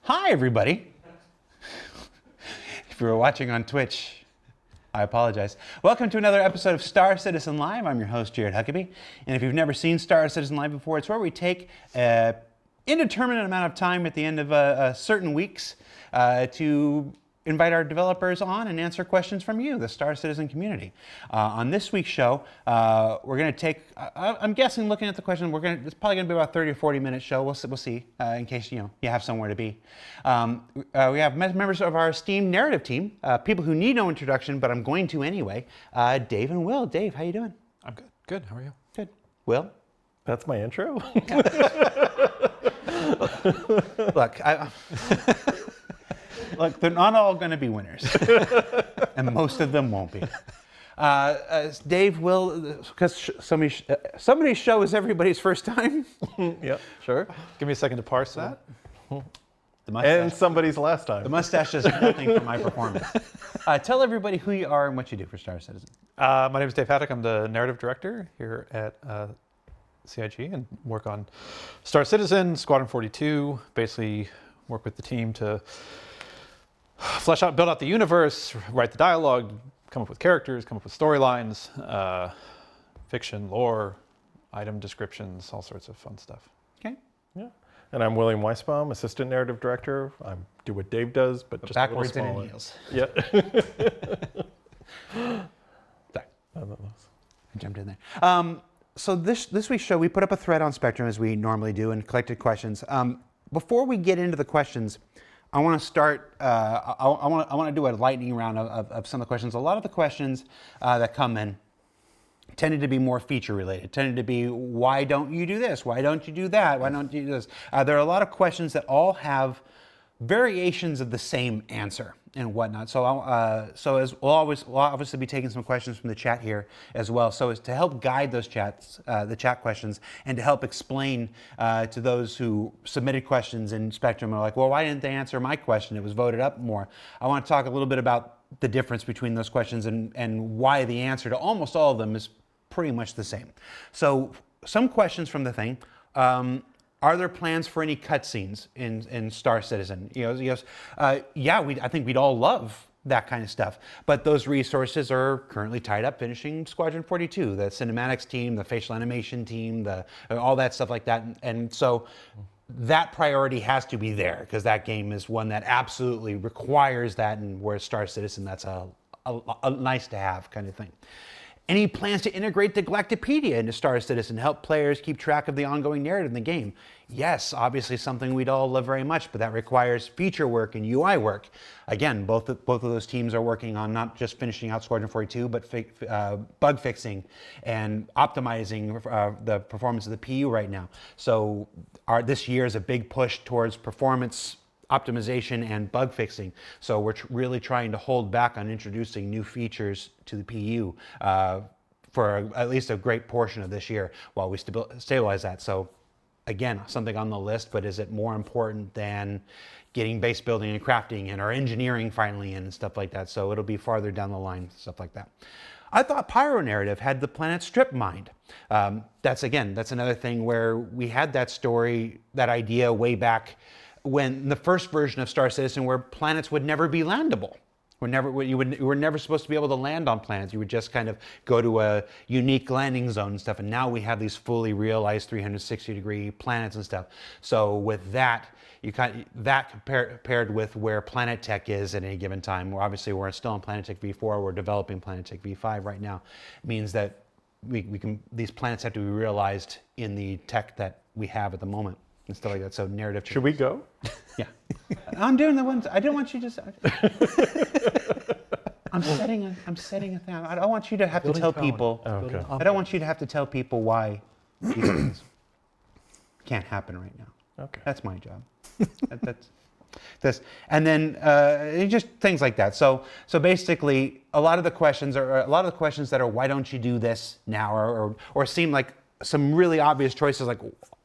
Hi, everybody. If you were watching on Twitch, I apologize. Welcome to another episode of Star Citizen Live. I'm your host, Jared Huckabee. And if you've never seen Star Citizen Live before, it's where we take an indeterminate amount of time at the end of certain weeks to invite our developers on and answer questions from you, the Star Citizen community. On this week's show, we're going to take, I'm guessing looking at the question, it's probably going to be about a 30 or 40 minute show. We'll see in case you have somewhere to be. We have members of our esteemed narrative team, people who need no introduction, but I'm going to anyway. Dave and Will. Dave, how you doing? I'm good. Good. How are you? Good. Will? That's my intro? Look, Look, they're not all going to be winners, and most of them won't be. Dave, Will, because somebody's show is everybody's first time. Yep, sure. Give me a second to parse that. The mustache, And somebody's last time. the mustache does nothing for my performance. Tell everybody who you are and what you do for Star Citizen. My name is Dave Haddock. I'm the narrative director here at CIG and work on Star Citizen, Squadron 42. Basically, work with the team to flesh out, build out the universe, write the dialogue, come up with characters, come up with storylines, fiction, lore, item descriptions, all sorts of fun stuff. Okay. Yeah. And I'm William Weisbaum, assistant narrative director. I do what Dave does, but just Backwards a and little in smaller. heels. Yeah. Sorry. I jumped in there. So this week's show, we put up a thread on Spectrum as we normally do and collected questions. Before we get into the questions, I want to start. I want to do a lightning round of some of the questions. A lot of the questions that come in tended to be more feature related. Tended to be, why don't you do this? Why don't you do that? Why don't you do this? There are a lot of questions that all have variations of the same answer and whatnot. So as we'll obviously be taking some questions from the chat here as well. So as to help guide those chats, the chat questions, and to help explain to those who submitted questions in Spectrum are like, well, why didn't they answer my question? It was voted up more. I want to talk a little bit about the difference between those questions and why the answer to almost all of them is pretty much the same. So some questions from the thing. Are there plans for any cutscenes in Star Citizen? I think we'd all love that kind of stuff. But those resources are currently tied up finishing Squadron 42, the cinematics team, the facial animation team, all that stuff like that. And so that priority has to be there because that game is one that absolutely requires that, and whereas Star Citizen, that's a nice to have kind of thing. Any plans to integrate the Galactopedia into Star Citizen, help players keep track of the ongoing narrative in the game? Yes, obviously something we'd all love very much, but that requires feature work and UI work. Again, both of those teams are working on not just finishing out Squadron 42, but bug fixing and optimizing the performance of the PU right now. So this year is a big push towards performance optimization and bug fixing. So we're really trying to hold back on introducing new features to the PU for at least a great portion of this year while we stabilize that. So again, something on the list, but is it more important than getting base building and crafting and our engineering finally in and stuff like that? So it'll be farther down the line, stuff like that. I thought Pyro narrative had the planet strip mined. That's another thing where we had that story, that idea way back when the first version of Star Citizen, where planets would never be landable. You were never supposed to be able to land on planets. You would just kind of go to a unique landing zone and stuff. And now we have these fully realized 360-degree planets and stuff. So with that, compared with where Planet Tech is at any given time. We're still on Planet Tech V4. We're developing Planet Tech V5 right now. It means that these planets have to be realized in the tech that we have at the moment. And stuff like that. So narrative. Should we go? Yeah. I'm doing the ones. I don't want you to. I'm setting a thing. I don't want you to have to tell people. Oh, okay. I don't want you to have to tell people why these things can't happen right now. Okay. That's my job. That's and then just things like that. So basically, a lot of the questions that are why don't you do this now, or seem like some really obvious choices like,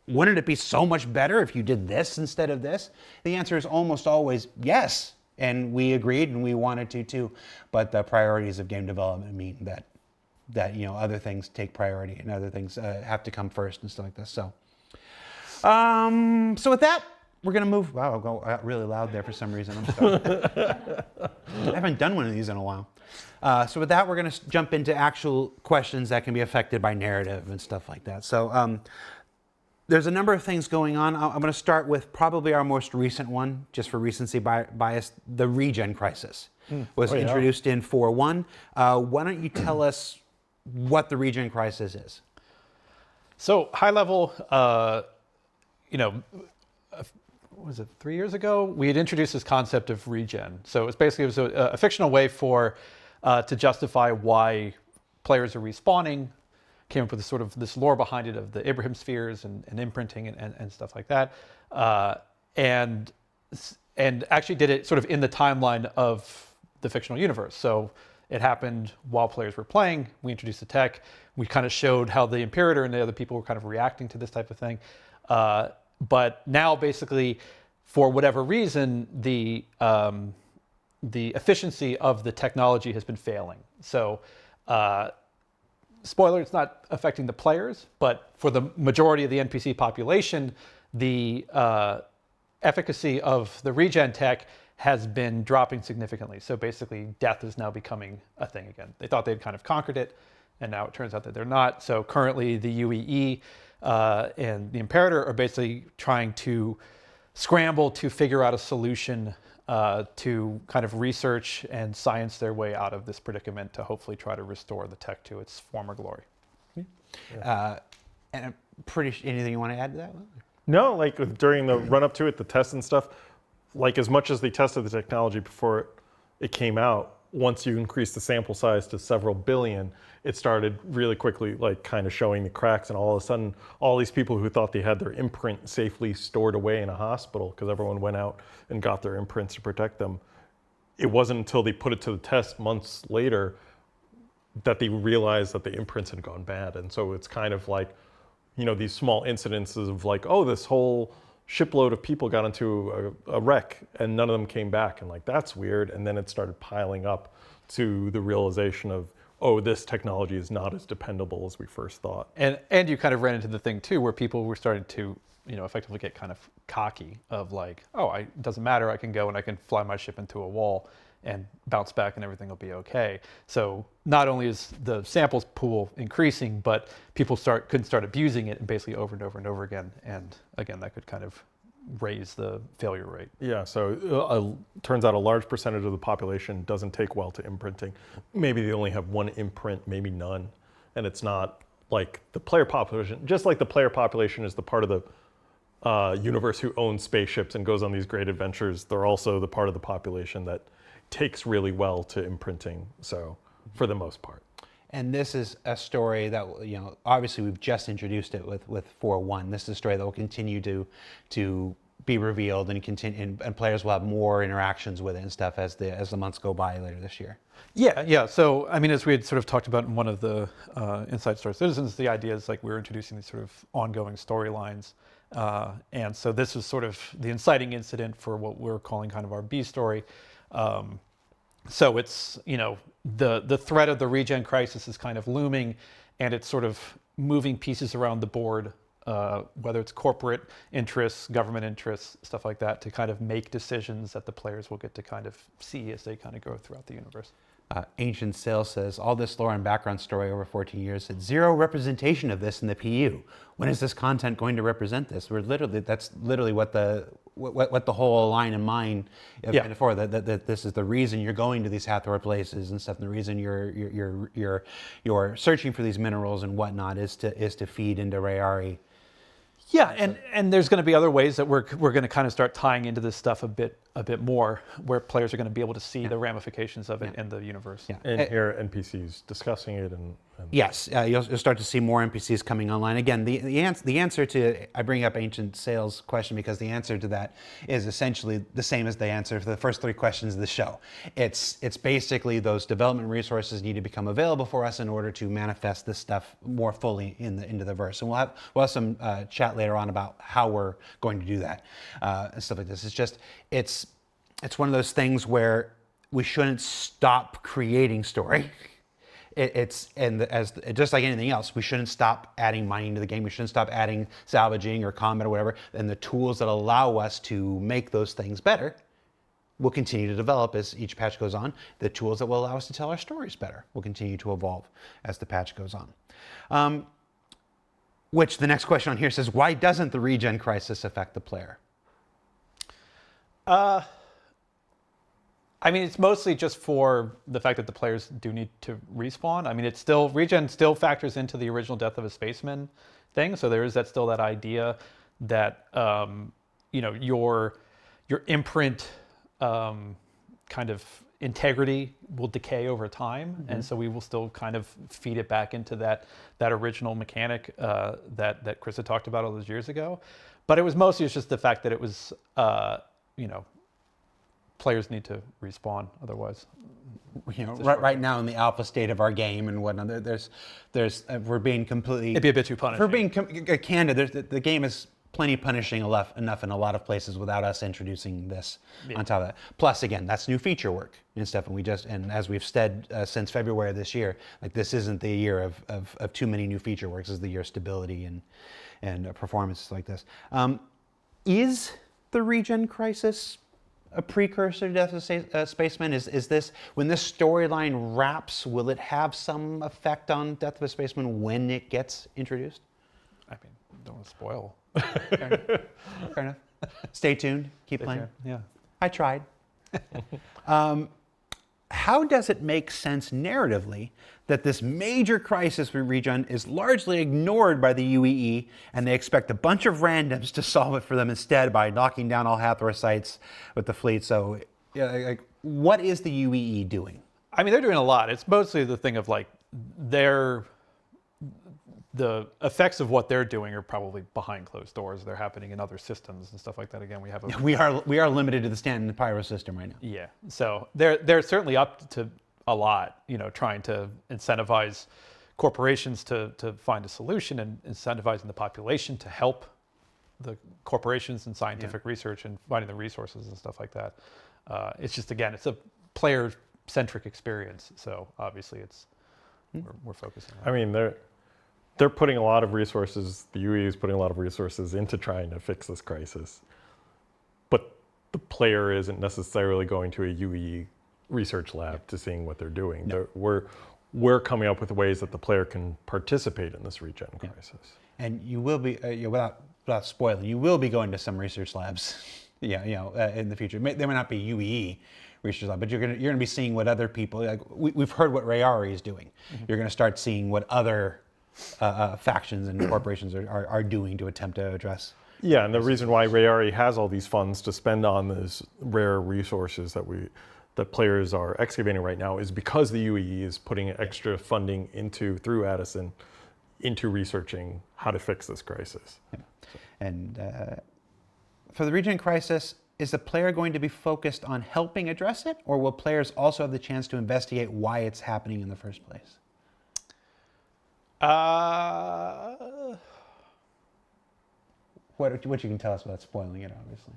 wouldn't it be so much better if you did this instead of this? The answer is almost always yes. And we agreed and we wanted to too. But the priorities of game development mean that other things take priority and other things have to come first and stuff like this. So with that, we're going to move. Wow, I got really loud there for some reason. I'm sorry. I haven't done one of these in a while. So with that, we're going to jump into actual questions that can be affected by narrative and stuff like that. So there's a number of things going on. I'm going to start with probably our most recent one, just for recency bias. The Regen Crisis was introduced in 4.1. Why don't you tell us what the Regen Crisis is? So high level, what was it, 3 years ago? We had introduced this concept of regen. So it was a fictional way to justify why players are respawning. Came up with this lore behind it of the Abraham spheres and imprinting and stuff like that, and actually did it sort of in the timeline of the fictional universe. So it happened while players were playing. We introduced the tech. We kind of showed how the Imperator and the other people were kind of reacting to this type of thing. But now, basically, for whatever reason, the efficiency of the technology has been failing. So. Spoiler, it's not affecting the players, but for the majority of the NPC population, the efficacy of the regen tech has been dropping significantly. So basically, death is now becoming a thing again. They thought they'd kind of conquered it, and now it turns out that they're not. So currently, the UEE and the Imperator are basically trying to scramble to figure out a solution to kind of research and science their way out of this predicament to hopefully try to restore the tech to its former glory. And I'm anything you want to add to that? No, like during the run up to it, the tests and stuff, like as much as they tested the technology before it came out, once you increase the sample size to several billion, it started really quickly like kind of showing the cracks, and all of a sudden all these people who thought they had their imprint safely stored away in a hospital because everyone went out and got their imprints to protect them, it wasn't until they put it to the test months later that they realized that the imprints had gone bad. And so it's kind of like, these small incidences of like, oh, this whole shipload of people got into a wreck and none of them came back, and like that's weird. And then it started piling up to the realization of, oh, this technology is not as dependable as we first thought. And you kind of ran into the thing too, where people were starting to, effectively get kind of cocky of like, oh, it doesn't matter, I can go and I can fly my ship into a wall and bounce back and everything will be okay. So not only is the samples pool increasing, but people couldn't start abusing it and basically over and over and over again. And again, that could kind of raise the failure rate. Yeah, so turns out a large percentage of the population doesn't take well to imprinting. Maybe they only have one imprint, maybe none. And it's not like the player population, just like the player population is the part of the universe who owns spaceships and goes on these great adventures, they're also the part of the population that takes really well to imprinting, so for the most part. And this is a story that, obviously we've just introduced it with 4.1. This is a story that will continue to be revealed and continue, and players will have more interactions with it and stuff as the months go by later this year. Yeah. So, I mean, as we had sort of talked about in one of the Inside Star Citizens, the idea is like we're introducing these sort of ongoing storylines. And so this is sort of the inciting incident for what we're calling kind of our B story. So it's, the threat of the Regen Crisis is kind of looming, and it's sort of moving pieces around the board, whether it's corporate interests, government interests, stuff like that, to kind of make decisions that the players will get to kind of see as they kind of go throughout the universe. Ancient Sale says, all this lore and background story over 14 years had zero representation of this in the PU. When is this content going to represent this? That's literally what the whole line in mind of for that this is the reason you're going to these Hathor places and stuff, and the reason you're searching for these minerals and whatnot is to feed into Rayari. Yeah, and there's going to be other ways that we're going to kind of start tying into this stuff a bit more, where players are going to be able to see the ramifications of it in the universe. Yeah. And hear NPCs discussing it and yes, you'll start to see more NPCs coming online. Again, the answer to, I bring up Ancient Sales question because the answer to that is essentially the same as the answer for the first three questions of the show. It's basically those development resources need to become available for us in order to manifest this stuff more fully into the verse. And we'll have some chat later on about how we're going to do that and stuff like this. It's one of those things where we shouldn't stop creating story. Just like anything else, we shouldn't stop adding mining to the game. We shouldn't stop adding salvaging or combat or whatever. And the tools that allow us to make those things better will continue to develop as each patch goes on. The tools that will allow us to tell our stories better will continue to evolve as the patch goes on. Which the next question on here says, why doesn't the Regen Crisis affect the player? I mean, it's mostly just for the fact that the players do need to respawn. I mean, it's still, regen still factors into the original Death of a Spaceman thing. So there is still that idea that, your imprint kind of integrity will decay over time. Mm-hmm. And so we will still kind of feed it back into that original mechanic that Chris had talked about all those years ago. But it was mostly just the fact that it was, players need to respawn otherwise. Right now in the alpha state of our game and whatnot, we're being completely... It'd be a bit too punishing. For being candid, the game is plenty punishing enough in a lot of places without us introducing this on top of that. Plus, again, that's new feature work and stuff, and as we've said since February of this year, like this isn't the year of too many new feature works. This is the year of stability and performances like this. Is the Regen Crisis a precursor to Death of a Spaceman? Is this, when this storyline wraps, will it have some effect on Death of a Spaceman when it gets introduced? I mean, don't want to spoil. Fair enough. Stay tuned. Keep playing. Yeah. I tried. How does it make sense narratively that this major crisis with Regen is largely ignored by the UEE and they expect a bunch of randoms to solve it for them instead by knocking down all Hathor sites with the fleet? So, what is the UEE doing? I mean, they're doing a lot. It's mostly the thing of like the effects of what they're doing are probably behind closed doors. They're happening in other systems and stuff like that. Again, we are limited to the Stanton and Pyro system right now. Yeah, so they're certainly up to a lot. Trying to incentivize corporations to find a solution and incentivizing the population to help the corporations in scientific research and finding the resources and stuff like that. It's just, again, it's a player-centric experience. So obviously, we're focusing on. I mean, they're putting a lot of resources, the UE is putting a lot of resources into trying to fix this crisis. But the player isn't necessarily going to a UE research lab to seeing what they're doing. No. We're coming up with ways that the player can participate in this Regen crisis. And you will be, without spoiling, you will be going to some research labs in the future. They may not be UEE research lab, but you're gonna be seeing what other people, like we've heard what Rayari is doing. Mm-hmm. You're gonna start seeing what other factions and corporations are doing to attempt to address. Yeah, and the reason why Rayari has all these funds to spend on these rare resources that players are excavating right now is because the UEE is putting extra funding through Addison into researching how to fix this crisis. Yeah. And for the Regen Crisis, is the player going to be focused on helping address it, or will players also have the chance to investigate why it's happening in the first place? What you can tell us without spoiling it, obviously.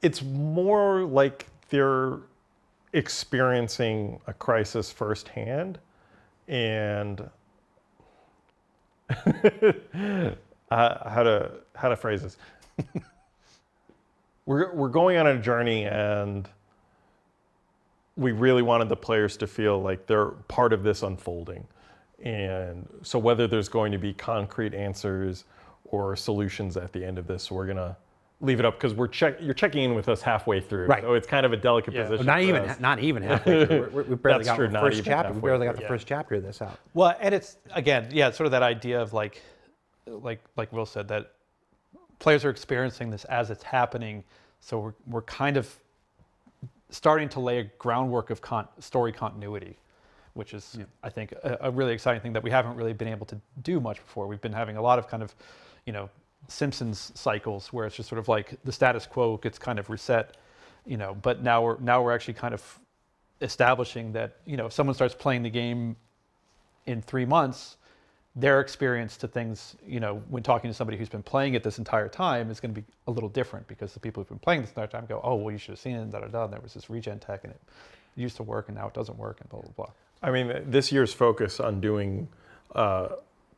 It's more like they're experiencing a crisis firsthand, and how to phrase this. We're going on a journey, and we really wanted the players to feel like they're part of this unfolding. And so whether there's going to be concrete answers or solutions at the end of this, we're going to leave it up because you're checking in with us halfway through. Right. So it's kind of a delicate position. Well, not even halfway through. We barely got the first chapter. We barely got the Yeah. first chapter of this out. Well, and it's, again, sort of that idea of like Will said, that players are experiencing this as it's happening. So we're kind of starting to lay a groundwork of story continuity, which is, I think, a really exciting thing that we haven't really been able to do much before. We've been having a lot of kind of, Simpsons cycles where it's just sort of like the status quo gets kind of reset, but now we're actually kind of establishing that, if someone starts playing the game in 3 months, their experience to things, when talking to somebody who's been playing it this entire time is going to be a little different, because the people who've been playing this entire time go, oh, well, you should have seen it, and there was this regen tech, and it used to work, and now it doesn't work, and blah, blah, blah. I mean, this year's focus on doing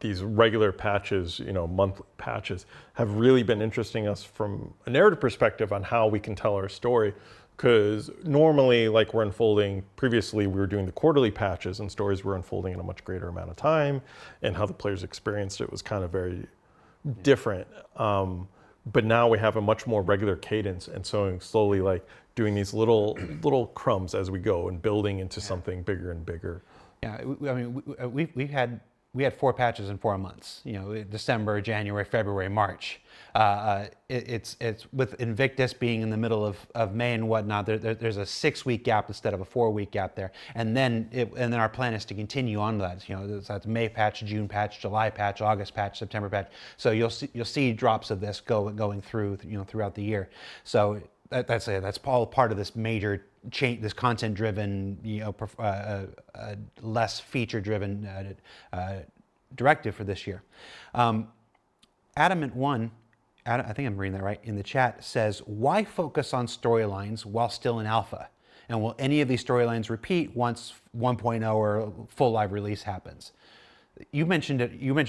these regular patches, monthly patches, have really been interesting us from a narrative perspective on how we can tell our story. Because normally, like we're unfolding, previously we were doing the quarterly patches and stories were unfolding in a much greater amount of time, and how the players experienced it was kind of very different. But now we have a much more regular cadence, and so slowly like doing these little crumbs as we go and building into something bigger and bigger. Yeah, I mean, we had 4 patches in 4 months. December, January, February, March. It's with Invictus being in the middle of May and whatnot. There's a 6-week gap instead of a 4-week gap there, and then our plan is to continue on that. That's May patch, June patch, July patch, August patch, September patch. So you'll see drops of this going through throughout the year. So that's all part of this major change, this content-driven, less feature-driven directive for this year. Adamant1, I think I'm reading that right, in the chat says, why focus on storylines while still in alpha? And will any of these storylines repeat once 1.0 or full live release happens? You mentioned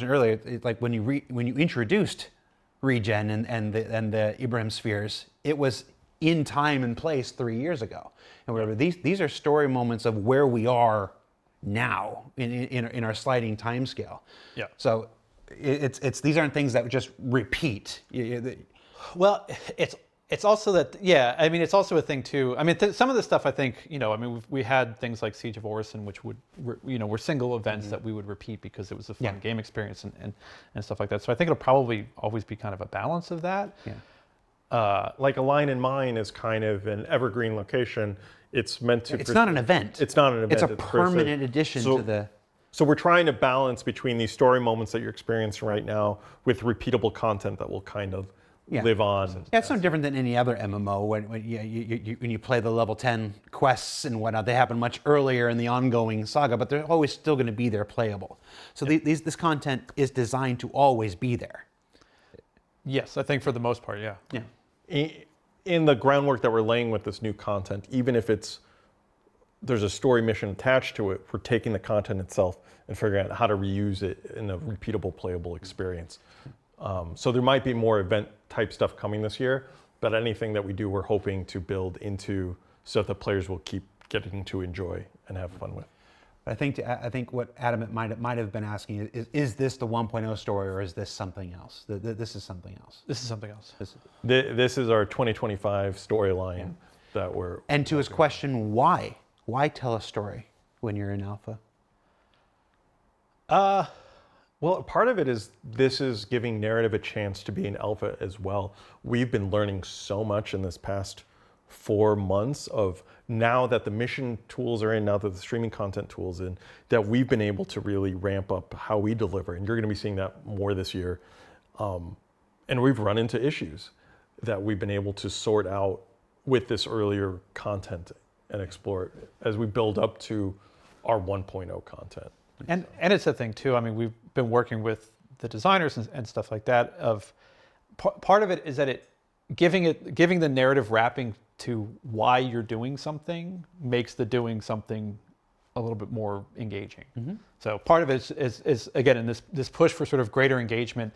earlier, it's like when you introduced Regen and the Ibrahim spheres, it was in time and place 3 years ago. And whatever, these are story moments of where we are now in our sliding time scale. Yeah. So these aren't things that just repeat. Well, it's also that, I mean, it's also a thing too. I mean, some of the stuff I think, we had things like Siege of Orison, which were single events that we would repeat because it was a fun game experience and stuff like that. So I think it'll probably always be kind of a balance of that. Yeah. Like A Line in Mine is kind of an evergreen location. It's meant to... It's not an event. It's not an event. It's a permanent addition to the... So we're trying to balance between these story moments that you're experiencing right now with repeatable content that will kind of live on. Yeah, it's no different than any other MMO. When you play the level 10 quests and whatnot, they happen much earlier in the ongoing saga, but they're always still going to be there playable. So this content is designed to always be there. Yes, I think for the most part, yeah. Yeah. In the groundwork that we're laying with this new content, even if there's a story mission attached to it, we're taking the content itself and figuring out how to reuse it in a repeatable, playable experience. So there might be more event type stuff coming this year, but anything that we do, we're hoping to build into so that the players will keep getting to enjoy and have fun with. I think what Adam might have been asking is this the 1.0 story, or is this something else? This is something else. This is something else. This is our 2025 storyline that we're... And to his question, why? Why tell a story when you're in alpha? Well, part of it is this is giving narrative a chance to be in alpha as well. We've been learning so much in this past 4 months of now that the mission tools are in, now that the streaming content tools in, that we've been able to really ramp up how we deliver. And you're going to be seeing that more this year. And we've run into issues that we've been able to sort out with this earlier content and explore it as we build up to our 1.0 content. And it's a thing too. I mean, we've been working with the designers and stuff like that. Of part of it is that giving the narrative wrapping to why you're doing something makes the doing something a little bit more engaging. Mm-hmm. So part of it is again in this push for sort of greater engagement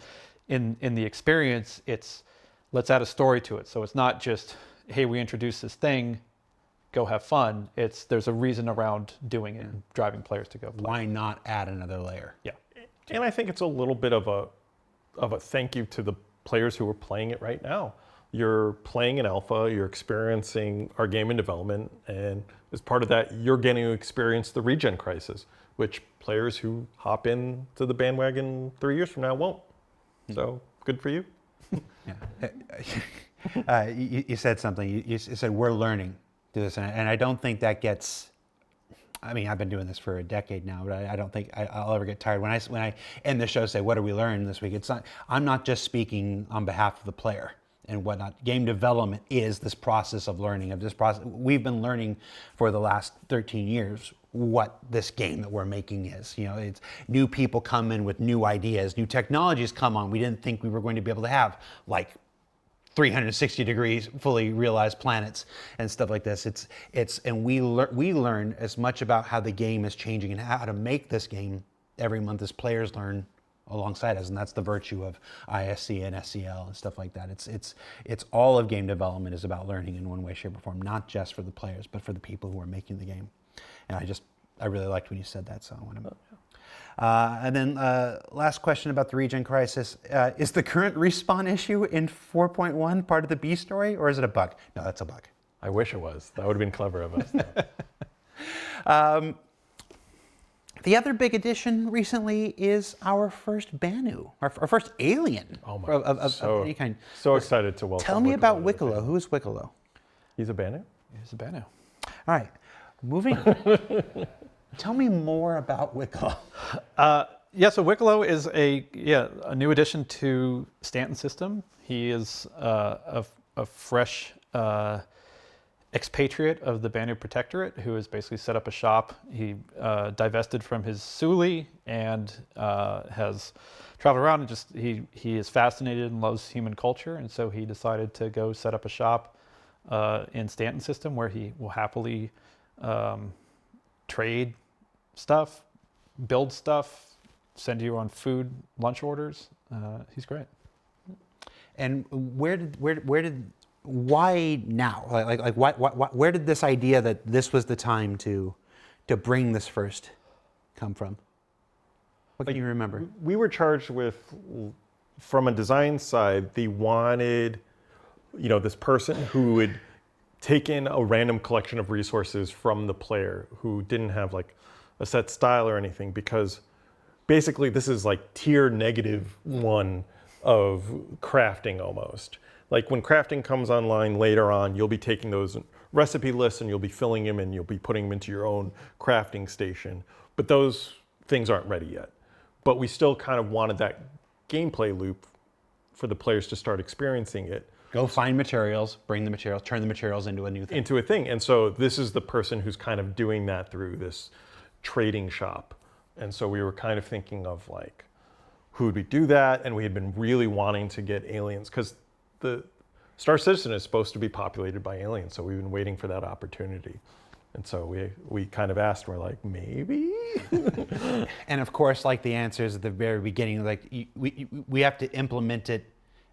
in the experience. It's let's add a story to it. So it's not just, hey, we introduced this thing, go have fun. It's there's a reason around doing it and driving players to go play. Why not add another layer? Yeah. And I think it's a little bit of a thank you to the players who are playing it right now. You're playing in alpha, you're experiencing our game in development, and as part of that, you're getting to experience the Regen Crisis, which players who hop in to the bandwagon 3 years from now won't. So good for you. Yeah. You said something. You said we're learning to this, and I don't think that gets. I mean, I've been doing this for a decade now, but I don't think I'll ever get tired. When I end the show, say, "What did we learn this week?" It's not. I'm not just speaking on behalf of the player and whatnot. Game development is this process of learning. Of this process, we've been learning for the last 13 years what this game that we're making is. You know, it's new people come in with new ideas, new technologies come on. We didn't think we were going to be able to have like 360 degrees fully realized planets and stuff like this. And we learn as much about how the game is changing and how to make this game every month as players learn alongside us, and that's the virtue of ISC and SCL and stuff like that. It's all of game development is about learning in one way, shape, or form, not just for the players, but for the people who are making the game. And I really liked when you said that, so I want to. And then last question about the Regen Crisis. Is the current respawn issue in 4.1 part of the B story, or is it a bug? No, that's a bug. I wish it was. That would have been clever of us. The other big addition recently is our first Banu, our first alien of any kind. So excited to welcome. Tell me Wikelo about to the Wikelo. family. Who is Wikelo? He's a Banu? Here's a Banu. All right, moving. Tell me more about Wikelo. So Wikelo is a new addition to Stanton system. He is a fresh expatriate of the Banu Protectorate who has basically set up a shop. He divested from his Suli and has traveled around and he is fascinated and loves human culture, and so he decided to go set up a shop in Stanton system where he will happily trade stuff, build stuff, send you on food lunch orders. He's great. And why now? Where did this idea that this was the time to bring this first come from? What can you remember? We were charged with, from a design side, they wanted, this person who would take in a random collection of resources from the player who didn't have like a set style or anything, because basically this is like tier -1 of crafting almost. Like when crafting comes online later on, you'll be taking those recipe lists and you'll be filling them and you'll be putting them into your own crafting station. But those things aren't ready yet. But we still kind of wanted that gameplay loop for the players to start experiencing it. Go find materials, bring the materials, turn the materials into a new thing. Into a thing. And so this is the person who's kind of doing that through this trading shop. And so we were kind of thinking of like, who would we do that? And we had been really wanting to get aliens, because the Star Citizen is supposed to be populated by aliens. So we've been waiting for that opportunity. And so we kind of asked, we're like, maybe? And of course, like the answers at the very beginning, like we have to implement it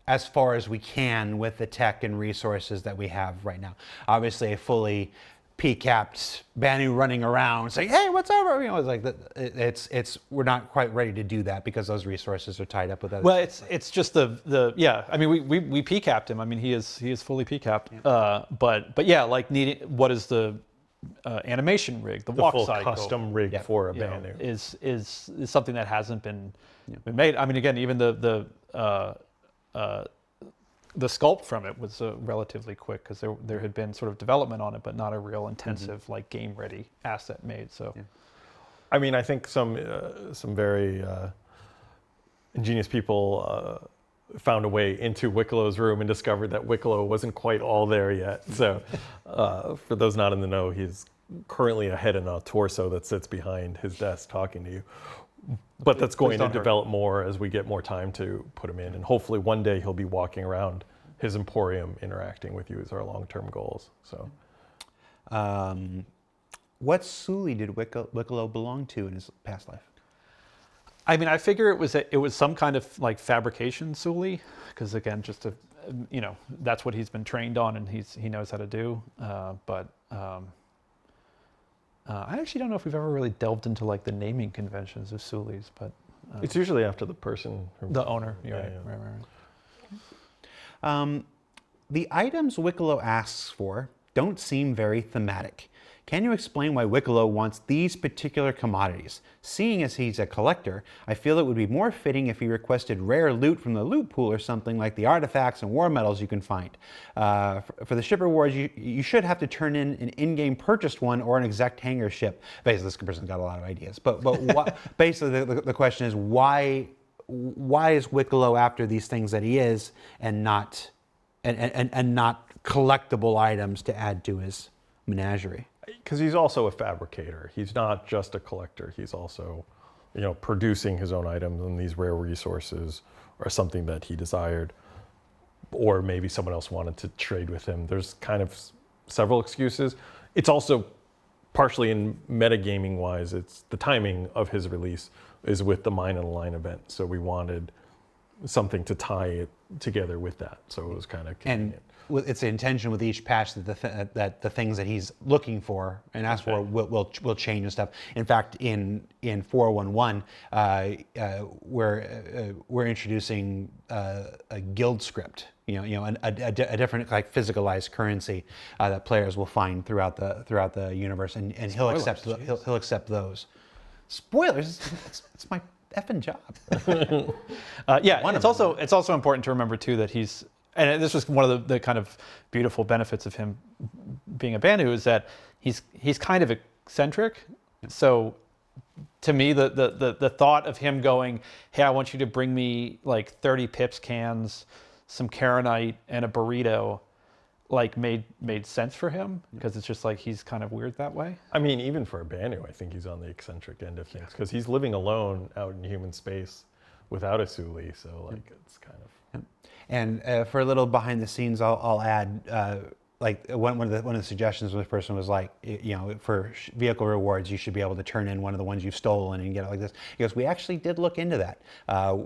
as far as we can with the tech and resources that we have right now. Obviously, a fully P-capped Banu running around saying, "Hey, what's over?" It's like we're not quite ready to do that because those resources are tied up with other. Well, it's just I mean, we P-capped him. I mean, he is fully P-capped. Yeah. But yeah, like what is the animation rig, the walk full cycle, custom rig for a Banu is something that hasn't been made. I mean, again, even the sculpt from it was relatively quick because there had been sort of development on it, but not a real intensive like game ready asset made. So, I mean, I think some very ingenious people found a way into Wikilo's room and discovered that Wikelo wasn't quite all there yet. So, for those not in the know, he's currently a head and a torso that sits behind his desk talking to you. But that's going to develop more as we get more time to put him in. And hopefully one day he'll be walking around his emporium interacting with you is our long-term goals. So, what Suli did Wikelo belong to in his past life? I mean, I figure it was some kind of like fabrication Suli, because again, just to, that's what he's been trained on and he knows how to do. I actually don't know if we've ever really delved into like the naming conventions of Sulis, but it's usually after the person, the owner. Yeah. Right. The items Wikelo asks for don't seem very thematic. Can you explain why Wikelo wants these particular commodities? Seeing as he's a collector, I feel it would be more fitting if he requested rare loot from the loot pool or something like the artifacts and war medals you can find. For the ship rewards, you should have to turn in an in-game purchased one or an exact hangar ship. Basically, this person's got a lot of ideas. But basically, the question is why is Wikelo after these things that he is and not collectible items to add to his menagerie? because he's also a fabricator. He's not just a collector. He's also, producing his own items, and these rare resources are something that he desired, or maybe someone else wanted to trade with him. There's kind of several excuses. It's also partially in metagaming wise, it's the timing of his release is with the Mine and Line event. So we wanted something to tie it together with that. So it was kind of convenient. And it's the intention with each patch that the things that he's looking for and asks for will change and stuff. In fact, in 411, we're introducing a guild script. A different like physicalized currency that players will find throughout the universe, and he'll accept those. Spoilers. It's my effing job. It's also important to remember too that he's, and this was one of the kind of beautiful benefits of him being a Banu, is that he's kind of eccentric. So to me, the thought of him going, hey, I want you to bring me like 30 pips cans, some Karenite, and a burrito, like made sense for him, because it's just like he's kind of weird that way. I mean, even for a Banu, I think he's on the eccentric end of things, because he's living alone out in human space without a Suli, so like it's kind of. And for a little behind the scenes, I'll add like one of the suggestions of this person was like, for vehicle rewards, you should be able to turn in one of the ones you've stolen and get it like this. He goes, we actually did look into that.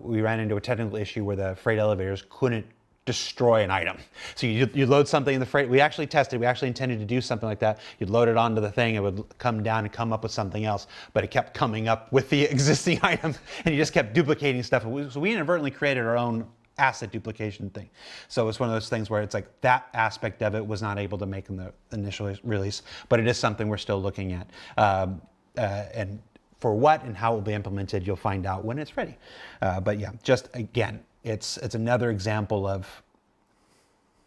We ran into a technical issue where the freight elevators couldn't destroy an item. So you load something in the freight. We actually tested. We actually intended to do something like that. You'd load it onto the thing. It would come down and come up with something else, but it kept coming up with the existing item, and you just kept duplicating stuff. So we inadvertently created our own asset duplication thing. So it's one of those things where it's like that aspect of it was not able to make in the initial release, but it is something we're still looking at. And for what and how it will be implemented, you'll find out when it's ready. But yeah, just again, it's another example of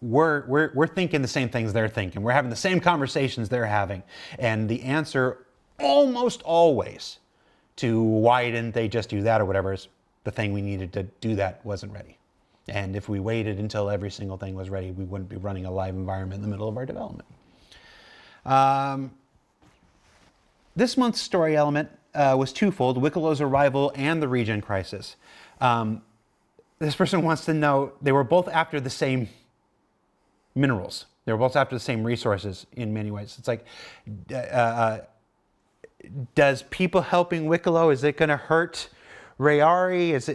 we're thinking the same things they're thinking. We're having the same conversations they're having, and the answer almost always to why didn't they just do that or whatever is the thing we needed to do that wasn't ready. And if we waited until every single thing was ready, we wouldn't be running a live environment in the middle of our development. This month's story element was twofold: Wikilo's arrival and the Regen Crisis. This person wants to know, they were both after the same minerals. They were both after the same resources in many ways. It's like, does people helping Wikelo, is it going to hurt Rayari? Is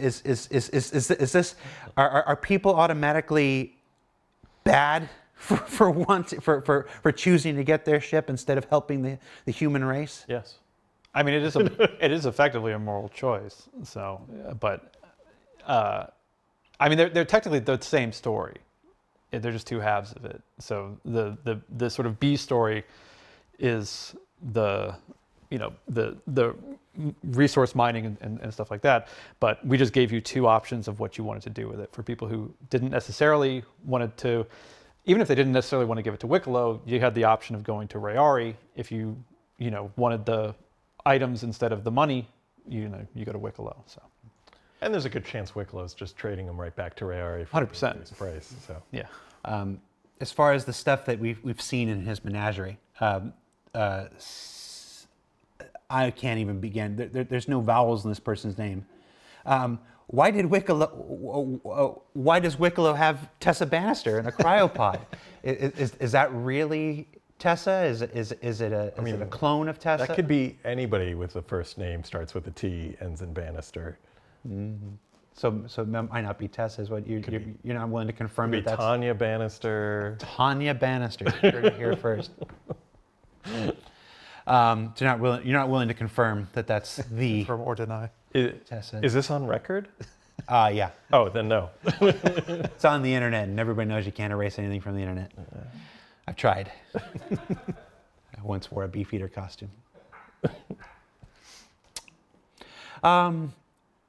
this, are people automatically bad for choosing to get their ship instead of helping the human race? Yes. I mean, it is effectively a moral choice. So, but I mean, they're technically the same story. They're just two halves of it. So the sort of B story is the resource mining and stuff like that. But we just gave you two options of what you wanted to do with it. For people who didn't necessarily wanted to, even if they didn't necessarily want to give it to Wikelo, you had the option of going to Rayari. If you wanted the items instead of the money, you go to Wikelo. So. And there's a good chance Wikilo's just trading them right back to Rayari for 100% his price. So yeah. As far as the stuff that we've seen in his menagerie, I can't even begin. There's no vowels in this person's name. Why does Wikelo have Tessa Bannister in a cryopod? Is that really Tessa? Is it a clone of Tessa? that could be anybody with the first name starts with a T, ends in Bannister. Mm-hmm. So that might not be Tessa. Is what you're not willing to confirm Could be that's Tanya Bannister. Tanya Bannister. You heard it here first. You're not willing to confirm that that's the Confirm or deny. Tessa. Is this on record? Yeah. Oh, then no. It's on the internet, and everybody knows you can't erase anything from the internet. I've tried. I once wore a Beefeater costume.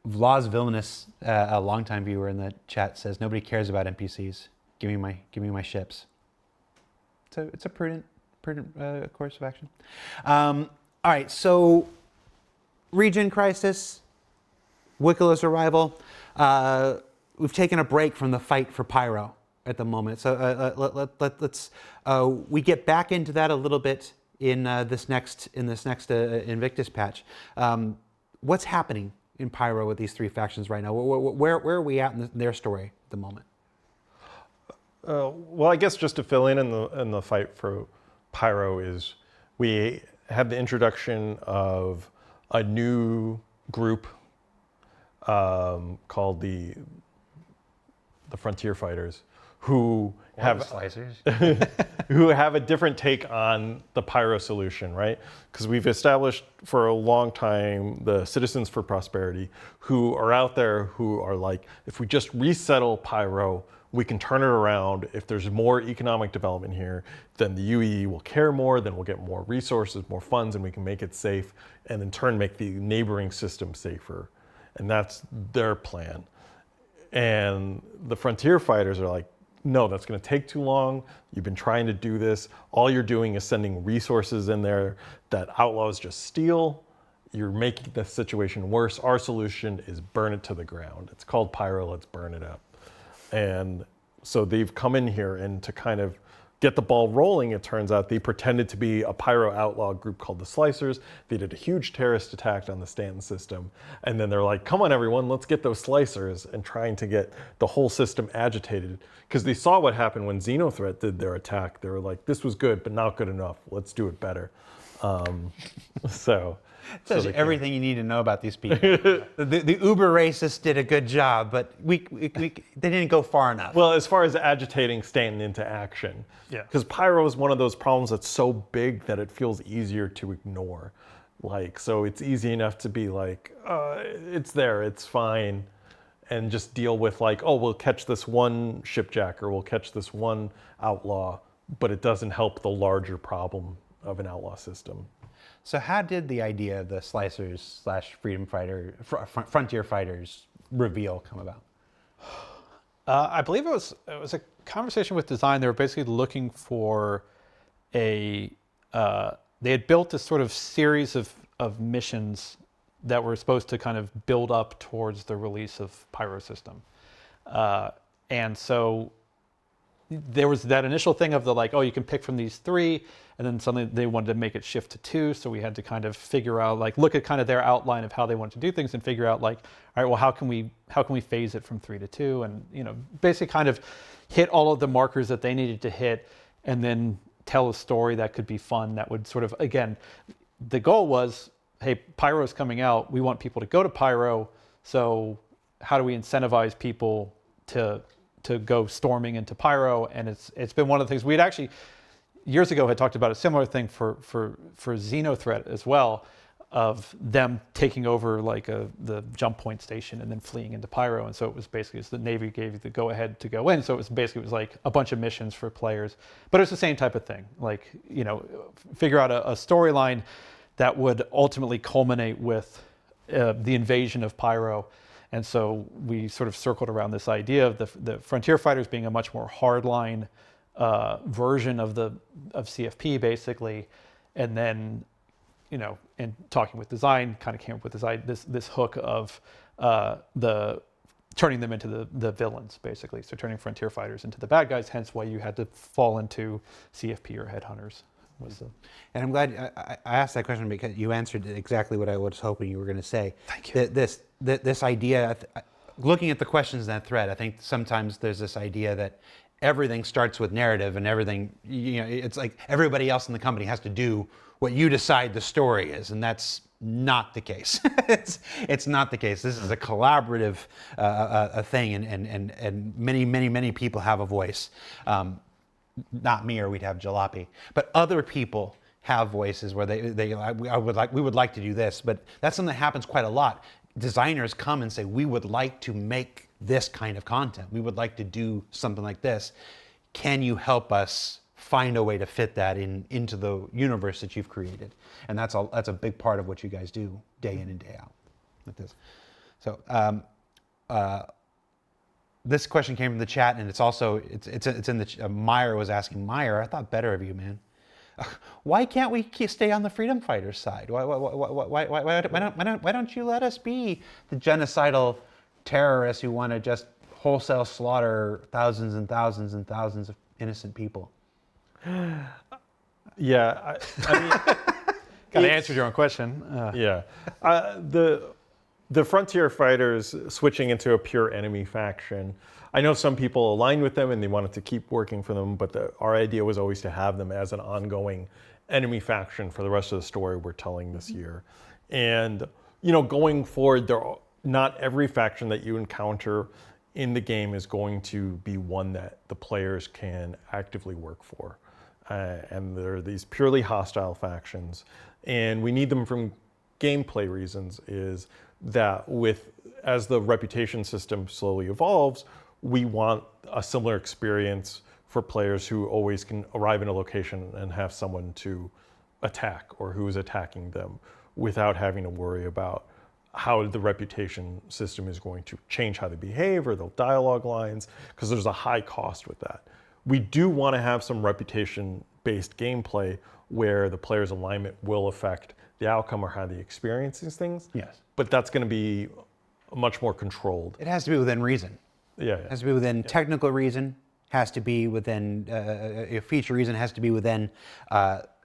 Vla's Villainous, a longtime viewer in the chat, says nobody cares about NPCs. Give me my ships. It's a prudent course of action. All right, so Regen Crisis, Wikilo's arrival. We've taken a break from the fight for Pyro at the moment. So let's we get back into that a little bit in this next Invictus patch. What's happening in Pyro with these three factions right now? Where are we at in their story at the moment? Well, I guess just to fill in the fight for Pyro is we had the introduction of a new group called the Frontier Fighters, who have slicers. who have a different take on the Pyro solution, right? Because we've established for a long time the Citizens for Prosperity, who are out there who are like, if we just resettle Pyro, we can turn it around. If there's more economic development here, then the UEE will care more, then we'll get more resources, more funds, and we can make it safe, and in turn make the neighboring system safer. And that's their plan. And the Frontier Fighters are like, no, that's going to take too long. You've been trying to do this. All you're doing is sending resources in there that outlaws just steal. You're making the situation worse. Our solution is burn it to the ground. It's called Pyro, let's burn it up. And so they've come in here, and to kind of get the ball rolling, it turns out they pretended to be a Pyro outlaw group called the Slicers. They did a huge terrorist attack on the Stanton system. And then they're like, come on everyone, let's get those Slicers, and trying to get the whole system agitated. Because they saw what happened when Xenothreat did their attack. They were like, this was good, but not good enough. Let's do it better. So Tells you everything you need to know about these people. the uber racists did a good job, but they didn't go far enough. Well, as far as agitating Stanton into action, Yeah. because Pyro is one of those problems that's so big that it feels easier to ignore. Like, so it's easy enough to be like, it's there, it's fine, and just deal with like, oh, we'll catch this one shipjacker, we'll catch this one outlaw, but it doesn't help the larger problem of an outlaw system. So how did the idea of the Slicers / Freedom Fighter, Frontier Fighters reveal come about? I believe it was a conversation with design. They were basically looking for they had built this sort of series of missions that were supposed to kind of build up towards the release of Pyro system. And so there was that initial thing of the like, oh, you can pick from these three, and then suddenly they wanted to make it shift to two. So we had to kind of figure out, like, look at kind of their outline of how they wanted to do things and figure out like, all right, well, how can we phase it from 3 to 2, and basically kind of hit all of the markers that they needed to hit, and then tell a story that could be fun. That would sort of, again, the goal was, hey, Pyro's coming out. We want people to go to Pyro. So how do we incentivize people to go storming into Pyro? And it's been one of the things we'd actually years ago had talked about a similar thing for Xenothreat as well, of them taking over like the jump point station and then fleeing into Pyro. And so it was basically the Navy gave you the go ahead to go in. So it was like a bunch of missions for players, but it's the same type of thing. Like, figure out a storyline that would ultimately culminate with the invasion of Pyro. And so we sort of circled around this idea of the Frontier Fighters being a much more hardline version of CFP, basically, and then, and talking with design, kind of came up with this hook of turning them into the villains, basically. So turning Frontier Fighters into the bad guys. Hence why you had to fall into CFP or Headhunters. And I'm glad I asked that question, because you answered exactly what I was hoping you were going to say. Thank you. This idea, looking at the questions in that thread, I think sometimes there's this idea that everything starts with narrative, and everything, it's like everybody else in the company has to do what you decide the story is, and that's not the case. It's not the case. This is a collaborative thing, and many people have a voice. Not me, or we'd have jalopy, but other people have voices where we would like to do this, but that's something that happens quite a lot. Designers come and say, we would like to make this kind of content. We would like to do something like this. Can you help us find a way to fit that into the universe that you've created? And that's a big part of what you guys do day in and day out with this. So this question came from the chat, and it's in the Meyer was asking, Meyer, I thought better of you, man. Why can't we stay on the Freedom Fighters side? Why don't you let us be the genocidal terrorists who want to just wholesale slaughter thousands and thousands and thousands of innocent people? Yeah, I mean, Kind of it's- answered your own question. yeah. The Frontier Fighters switching into a pure enemy faction, I know some people aligned with them and they wanted to keep working for them, but our idea was always to have them as an ongoing enemy faction for the rest of the story we're telling this year. And, going forward, not every faction that you encounter in the game is going to be one that the players can actively work for. And there are these purely hostile factions, and we need them from gameplay reasons, is that as the reputation system slowly evolves, we want a similar experience for players who always can arrive in a location and have someone to attack or who is attacking them without having to worry about how the reputation system is going to change how they behave or the dialogue lines, because there's a high cost with that. We do want to have some reputation-based gameplay where the player's alignment will affect the outcome or how they experience these things. Yes. But that's going to be much more controlled. It has to be within reason. Yeah. It has to be within technical reason, has to be within feature reason, has to be within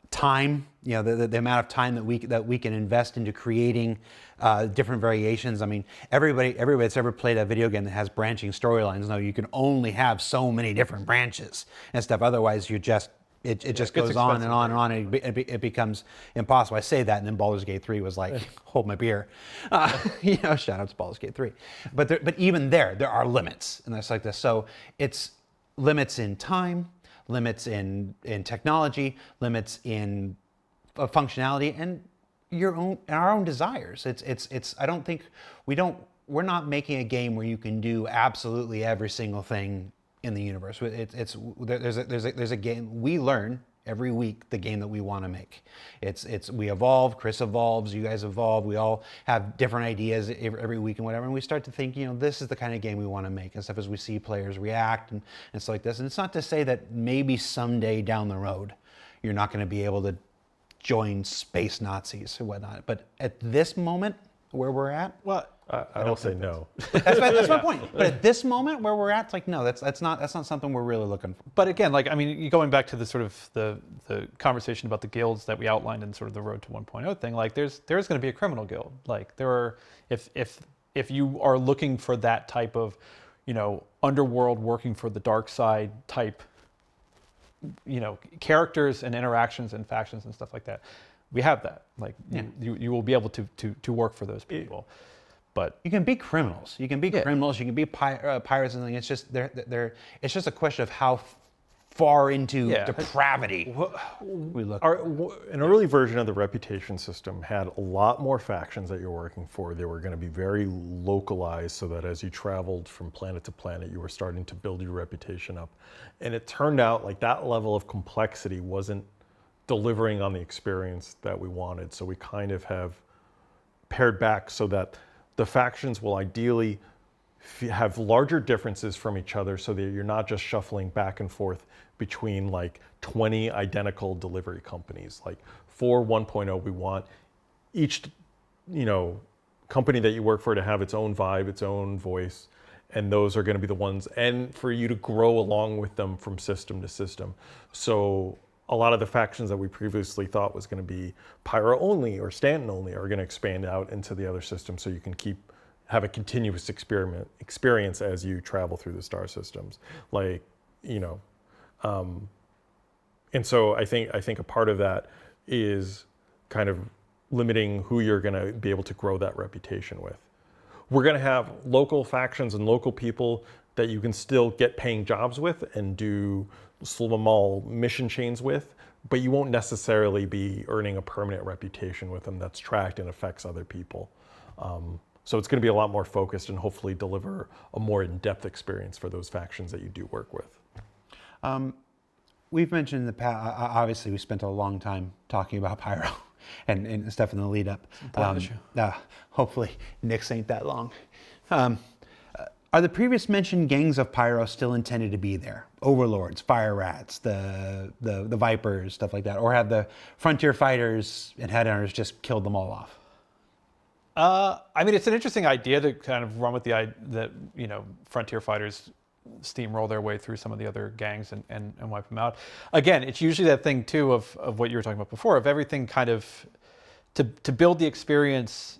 time. The amount of time that we can invest into creating different variations. I mean, everybody that's ever played a video game that has branching storylines knows you can only have so many different branches and stuff. Otherwise, it just goes on and on and on. And it becomes impossible. I say that, and then Baldur's Gate 3 was like, hold my beer. Shout out to Baldur's Gate 3. But even there are limits, and that's like this. So it's limits in time, limits in technology, limits in functionality, and our own desires. I don't think we're not making a game where you can do absolutely every single thing in the universe. There's a game we learn every week, the game that we want to make. We evolve, Chris evolves, you guys evolve, we all have different ideas every week and whatever, and we start to think, this is the kind of game we want to make and stuff as we see players react and stuff like this. And it's not to say that maybe someday down the road you're not going to be able to join space Nazis or whatnot, but at this moment where we're at, Well, I don't say no. that's my point. But at this moment where we're at, it's like, no, that's not something we're really looking for. But again, going back to the sort of the conversation about the guilds that we outlined in sort of the Road to 1.0 thing, like there's going to be a criminal guild. Like if you are looking for that type of, underworld working for the dark side type, characters and interactions and factions and stuff like that, we have that. Like you will be able to work for those people. But you can be criminals. You can be criminals. You can be pirates and things. It's just it's just a question of how far into depravity we look. An early version of the reputation system had a lot more factions that you're working for. They were going to be very localized, so that as you traveled from planet to planet, you were starting to build your reputation up. And it turned out like that level of complexity wasn't delivering on the experience that we wanted. So we kind of have pared back so that the factions will ideally have larger differences from each other, so that you're not just shuffling back and forth between like 20 identical delivery companies. Like for 1.0, we want each, company that you work for to have its own vibe, its own voice, and those are going to be the ones, and for you to grow along with them from system to system. So a lot of the factions that we previously thought was going to be Pyro only or Stanton only are going to expand out into the other systems, so you can have a continuous experience as you travel through the star systems. And so I think a part of that is kind of limiting who you're going to be able to grow that reputation with. We're going to have local factions and local people that you can still get paying jobs with and do small mission chains with, but you won't necessarily be earning a permanent reputation with them that's tracked and affects other people. So it's going to be a lot more focused and hopefully deliver a more in-depth experience for those factions that you do work with. We've mentioned in the past, obviously we spent a long time talking about Pyro and stuff in the lead up. Hopefully Nick's ain't that long. Are the previous mentioned gangs of Pyro still intended to be there? Overlords, Fire Rats, the Vipers, stuff like that? Or have the Frontier Fighters and Headhunters just killed them all off? I mean, it's an interesting idea to kind of run with the idea that, Frontier Fighters steamroll their way through some of the other gangs and wipe them out. Again, it's usually that thing too of what you were talking about before, of everything kind of to build the experience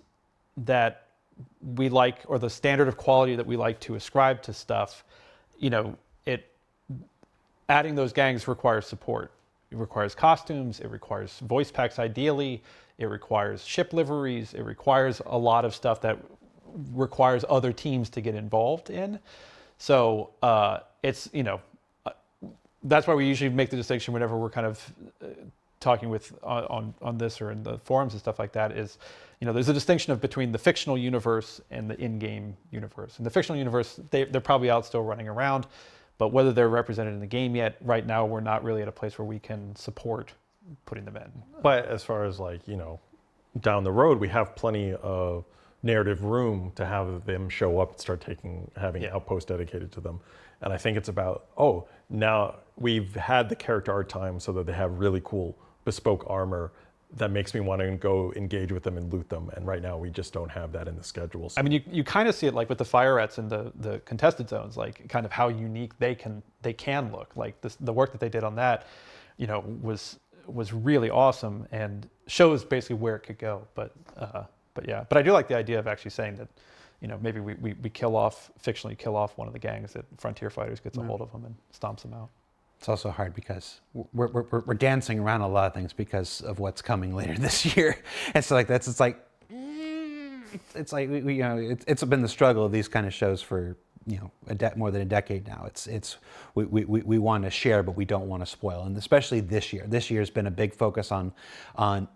that we like, or the standard of quality that we like to ascribe to stuff. You know, adding those gangs requires support. It requires costumes, it requires voice packs ideally, it requires ship liveries, it requires a lot of stuff that requires other teams to get involved in. So it's, you know, that's why we usually make the distinction whenever we're kind of talking with on this or in the forums and stuff like that, is, you know, there's a distinction between the fictional universe and the in-game universe. In the fictional universe, they're probably out still running around, but whether they're represented in the game yet, right now we're not really at a place where we can support putting them in. But as far as like, you know, down the road, we have plenty of narrative room to have them show up and start having outposts dedicated to them. And I think it's about, now we've had the character art time so that they have really cool bespoke armor that makes me want to go engage with them and loot them. And right now we just don't have that in the schedule. So. I mean, you kind of see it like with the firettes and the contested zones, like kind of how unique they can look. Like the work that they did on that, you know, was really awesome and shows basically where it could go. But I do like the idea of actually saying that, you know, maybe we fictionally kill off one of the gangs that Frontier Fighters gets a hold of them and stomps them out. It's also hard because we're dancing around a lot of things because of what's coming later this year, and so like it's like we you know, it's been the struggle of these kind of shows for, you know, more than a decade now. We want to share, but we don't want to spoil, and especially this year. This year has been a big focus on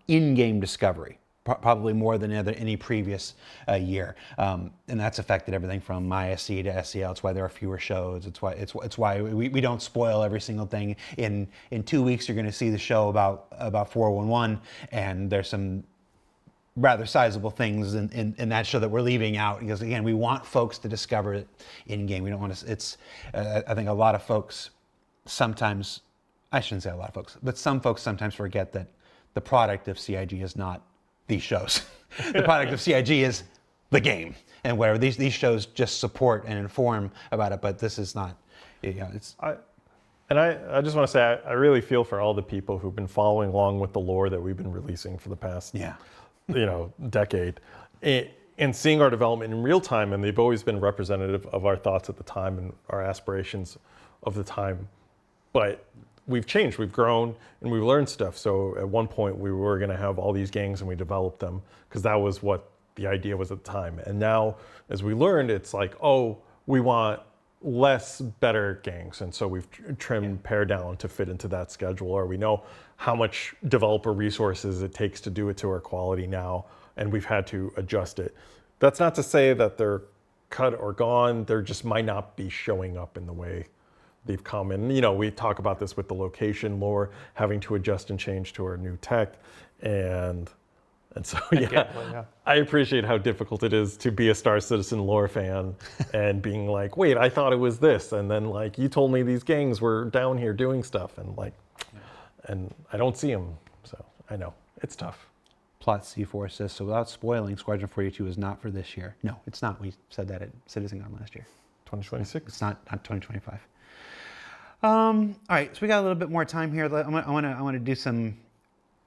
in-game discovery. Probably more than any previous year, and that's affected everything from MySC to SCL. It's why there are fewer shows. It's why we don't spoil every single thing. In 2 weeks, you're going to see the show about 411, and there's some rather sizable things in that show that we're leaving out, because again, we want folks to discover it in game. We don't want to. I think a lot of folks sometimes, I shouldn't say a lot of folks, but some folks sometimes forget that the product of CIG is not these shows. The product of CIG is the game, and whatever these shows just support and inform about it. But this is not, you know, it's. I just want to say I really feel for all the people who've been following along with the lore that we've been releasing for the past, you know, decade, and seeing our development in real time, and they've always been representative of our thoughts at the time and our aspirations of the time, but. We've changed, we've grown, and we've learned stuff. So at one point we were going to have all these gangs and we developed them because that was what the idea was at the time. And now as we learned, it's like, we want less better gangs. And so we've trimmed pare down to fit into that schedule, or we know how much developer resources it takes to do it to our quality now, and we've had to adjust it. That's not to say that they're cut or gone, they just might not be showing up in the way they've come. And, you know, we talk about this with the location lore, having to adjust and change to our new tech. And so, I appreciate how difficult it is to be a Star Citizen lore fan and being like, wait, I thought it was this. And then like, you told me these gangs were down here doing stuff, and like, and I don't see them. So I know it's tough. Plot C4 says, so without spoiling, Squadron 42 is not for this year. No, it's not. We said that at CitizenCon last year. 2026? It's not 2025. All right, so we got a little bit more time here. I want to do some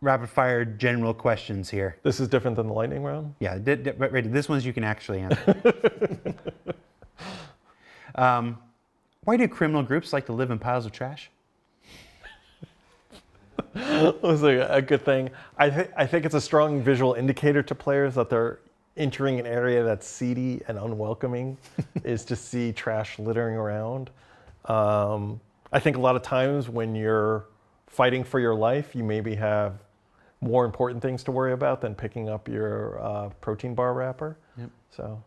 rapid fire general questions here. This is different than the lightning round? Yeah, this one's you can actually answer. Why do criminal groups like to live in piles of trash? That was a good thing. I think it's a strong visual indicator to players that they're entering an area that's seedy and unwelcoming, is to see trash littering around. I think a lot of times when you're fighting for your life, you maybe have more important things to worry about than picking up your protein bar wrapper. Yep. So.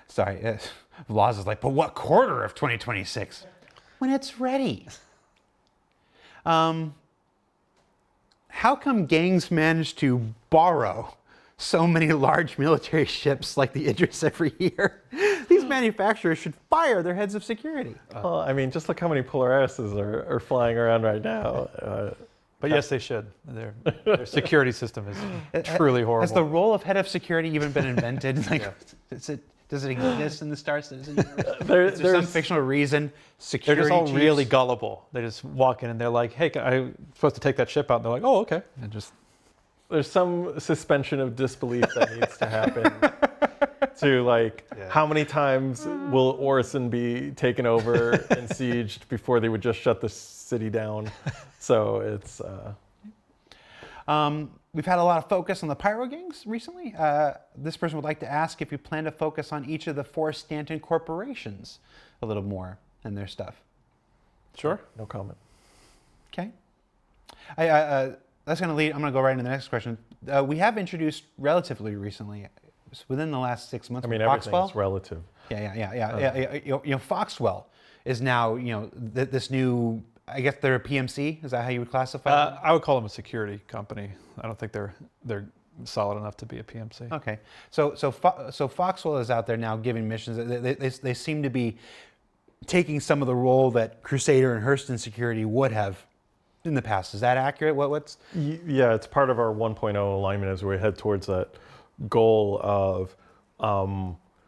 Sorry, Vlaz is like, but what quarter of 2026? When it's ready. How come gangs manage to borrow so many large military ships like the Idris every year? These manufacturers should fire their heads of security. Well, I mean, just look how many Polarises are flying around right now. But yes, they should. Their security system is truly horrible. Has the role of head of security even been invented? Like, does it exist in the Star Citizen universe? Is there some fictional reason security They're just all chiefs- really gullible. They just walk in and they're like, "Hey, I'm supposed to take that ship out." And they're like, "Oh, okay." And just There's some suspension of disbelief that needs to happen. To like, how many times will Orison be taken over and sieged before they would just shut the city down? So it's. We've had a lot of focus on the Pyro gangs recently. This person would like to ask if you plan to focus on each of the 4 Stanton corporations a little more and their stuff. sure. No comment. Okay. That's going to lead. I'm going to go right into the next question. We have introduced relatively recently, within the last 6 months. I mean, Foxwell. everything's relative. Yeah. Foxwell is now, this new. I guess they're a PMC. Is that how you would classify them? I would call them a security company. I don't think they're solid enough to be a PMC. Okay. So Foxwell is out there now giving missions. They seem to be taking some of the role that Crusader and Hurston Security would have in the past. Is that accurate? What's Yeah, it's part of our 1.0 alignment as we head towards that goal of,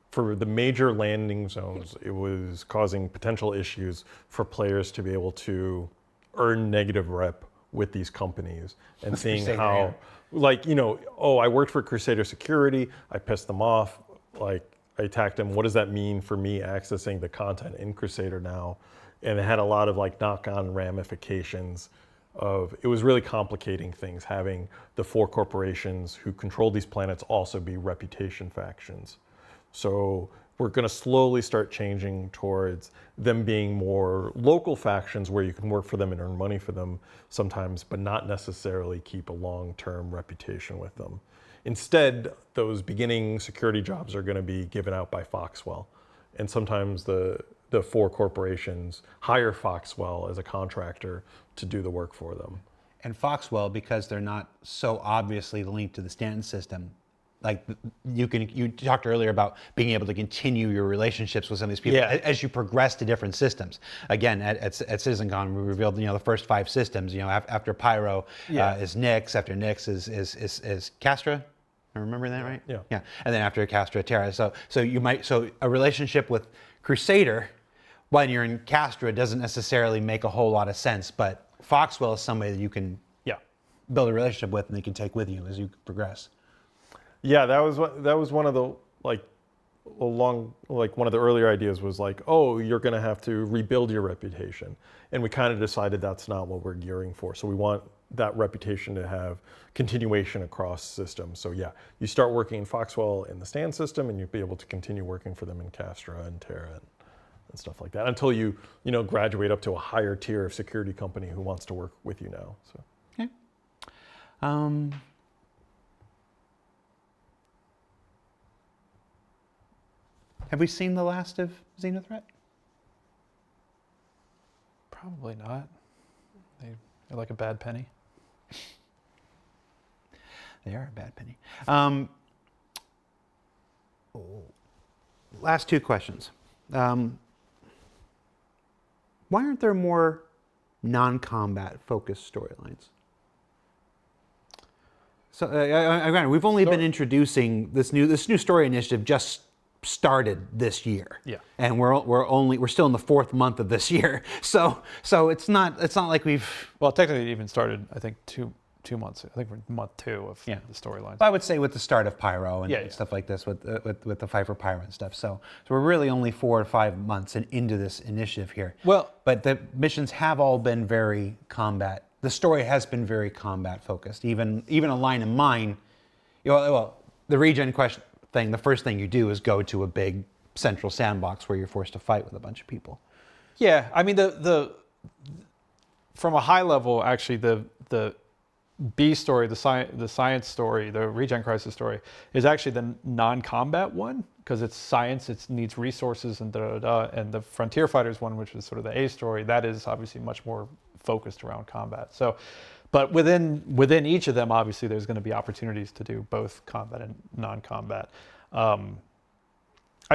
for the major landing zones, it was causing potential issues for players to be able to earn negative rep with these companies and seeing Crusader, how, I worked for Crusader Security, I pissed them off, I attacked them. What does that mean for me accessing the content in Crusader now? And it had a lot of knock-on ramifications of, it was really complicating things, having the 4 corporations who control these planets also be reputation factions. So we're going to slowly start changing towards them being more local factions where you can work for them and earn money for them sometimes, but not necessarily keep a long-term reputation with them. Instead, those beginning security jobs are going to be given out by Foxwell. And sometimes the 4 corporations hire Foxwell as a contractor to do the work for them. and Foxwell, because they're not so obviously linked to the Stanton system. Like you talked earlier about being able to continue your relationships with some of these people as you progress to different systems. Again, at CitizenCon, we revealed the first 5 systems. After Pyro is Nyx, after Nyx is Castra. I remember that right? Yeah. Yeah, and then after Castra, Terra. So a relationship with Crusader when you're in Castra doesn't necessarily make a whole lot of sense, but Foxwell is somebody that you can build a relationship with and they can take with you as you progress. Yeah, that was one of the one of the earlier ideas was you're going to have to rebuild your reputation, and we kind of decided that's not what we're gearing for. So we want that reputation to have continuation across systems. So yeah, you start working in Foxwell in the Stan system, and you'll be able to continue working for them in Castra and Terra and stuff like that until you graduate up to a higher tier of security company who wants to work with you now. So. Okay. Have we seen the last of Xenothreat? Probably not. They're like a bad penny. They are a bad penny. Last 2 questions. Why aren't there more non-combat focused storylines? So granted, we've only been introducing this new story initiative just started this year. Yeah. And we're still in the 4th month of this year. So it's not like we've. Well, technically, it even started, I think, two months. I think we're month 2 of the storylines. I would say with the start of Pyro and stuff like this, with the fight for Pyro and stuff. So we're really only 4 or 5 months into this initiative here. Well, but the missions have all been very combat. The story has been very combat focused. Even a line of mine, the regen question thing. The first thing you do is go to a big central sandbox where you're forced to fight with a bunch of people. Yeah, I mean the from a high level, actually the B story, the science story, the Regen Crisis story, is actually the non-combat one because it's science, it needs resources and and the Frontier Fighters one, which is sort of the A story, that is obviously much more focused around combat. So, but within each of them, obviously, there's going to be opportunities to do both combat and non-combat. I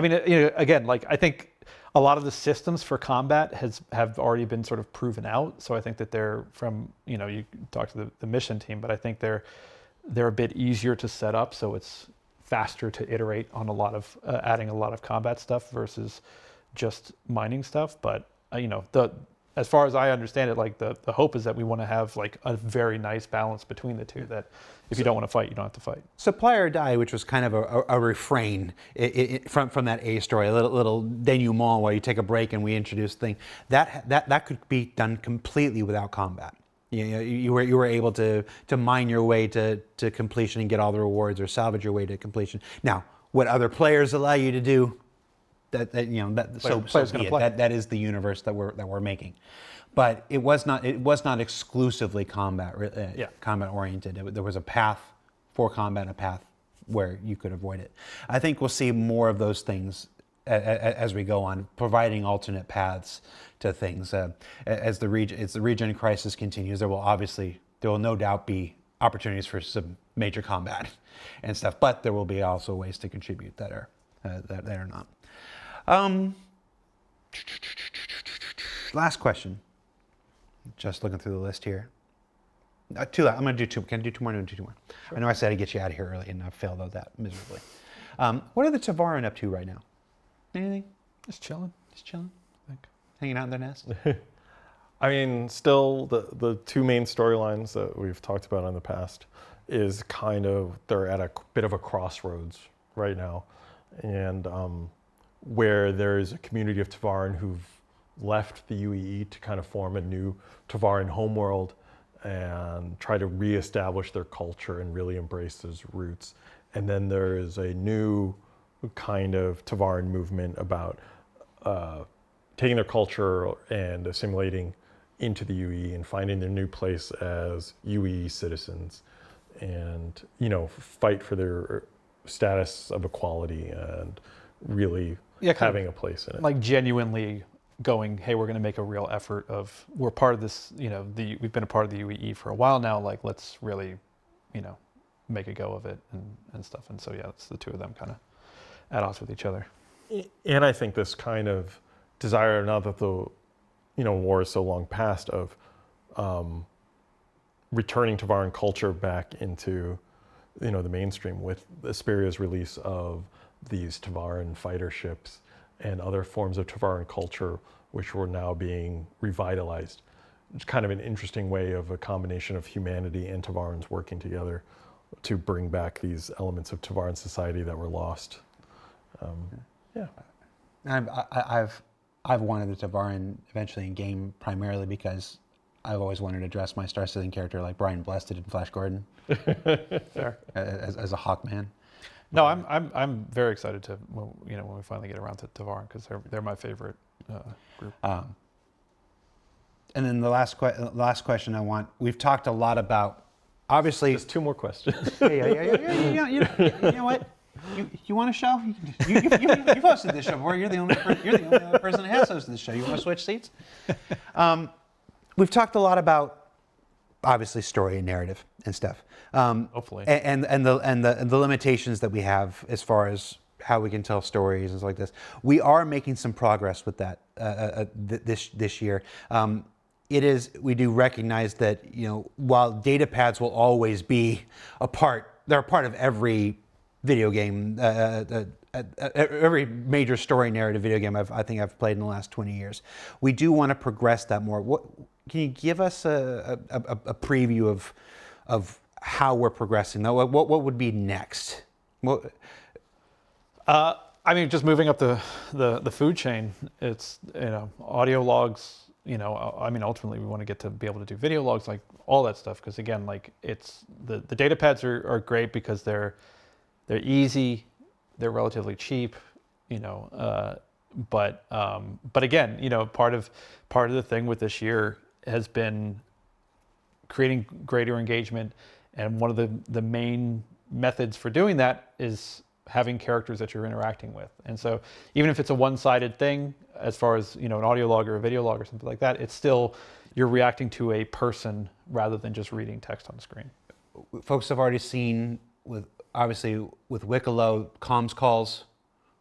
mean, again, I think a lot of the systems for combat have already been sort of proven out. So I think that they're you talk to the mission team, but I think they're a bit easier to set up. So it's faster to iterate on a lot of adding a lot of combat stuff versus just mining stuff. But as far as I understand it, like the hope is that we want to have like a very nice balance between the two, that if you don't want to fight, you don't have to fight. Supply or die, which was kind of a refrain from that A story, a little denouement where you take a break and we introduce thing, that could be done completely without combat. You were able to mine your way to completion and get all the rewards, or salvage your way to completion. Now, what other players allow you to do, that is the universe that we're making. But it was not exclusively combat oriented. There was a path for combat and a path where you could avoid it. I think we'll see more of those things as we go on, providing alternate paths to things. As the Regen Crisis continues, there will no doubt be opportunities for some major combat and stuff, but there will be also ways to contribute that are not. Last question. Just looking through the list here. Two. I'm going to do two. Can I do two more? Two more. Sure. I know I said I'd get you out of here early, and I failed at that miserably. What are the Tavaran up to right now? Anything? Just chilling. I think. Hanging out in their nest? I mean, still the two main storylines that we've talked about in the past is they're at a bit of a crossroads right now, and where there's a community of Tavaran who've left the UEE to kind of form a new Tavaran homeworld and try to reestablish their culture and really embrace those roots. And then there is a new kind of Tavaran movement about taking their culture and assimilating into the UEE and finding their new place as UEE citizens, and fight for their status of equality and really having a place in it. Like genuinely going, hey, we're going to make a real effort of, we're part of this, we've been a part of the UEE for a while now, like let's really, make a go of it and stuff. And so, yeah, it's the two of them kind of at odds with each other. And I think this kind of desire, now that the, war is so long past, of returning Tavaran culture back into, the mainstream with Asperia's release of these Tavaran fighter ships and other forms of Tavaran culture, which were now being revitalized. It's kind of an interesting way of a combination of humanity and Tavarans working together to bring back these elements of Tavaran society that were lost. I've wanted the Tavaran eventually in game, primarily because I've always wanted to dress my Star Citizen character like Brian Blessed did in Flash Gordon, as a Hawkman. No, I'm very excited to when we finally get around to Tavaran, because they're my favorite group. And then the last question I want. We've talked a lot about, obviously. Just two more questions. Yeah. You know what? You want a show? You've hosted this show before. You're the only other person that has hosted this show. You want to switch seats? We've talked a lot about, obviously, story and narrative and stuff. Hopefully. And the limitations that we have as far as how we can tell stories and stuff like this. We are making some progress with that this year. We do recognize that, while data pads will always be they're a part of every video game, every major story narrative video game I think I've played in the last 20 years. We do want to progress that more. Can you give us a preview of how we're progressing? What would be next? Just moving up the food chain. It's audio logs. Ultimately we want to get to be able to do video logs, like all that stuff. Because again, like it's the data pads are great because they're easy, they're relatively cheap, but again, part of the thing with this year has been creating greater engagement, and one of the main methods for doing that is having characters that you're interacting with. And so even if it's a one-sided thing, as far as an audio log or a video log or something like that, it's still, you're reacting to a person rather than just reading text on the screen. Folks have already seen with Wikelo, comms calls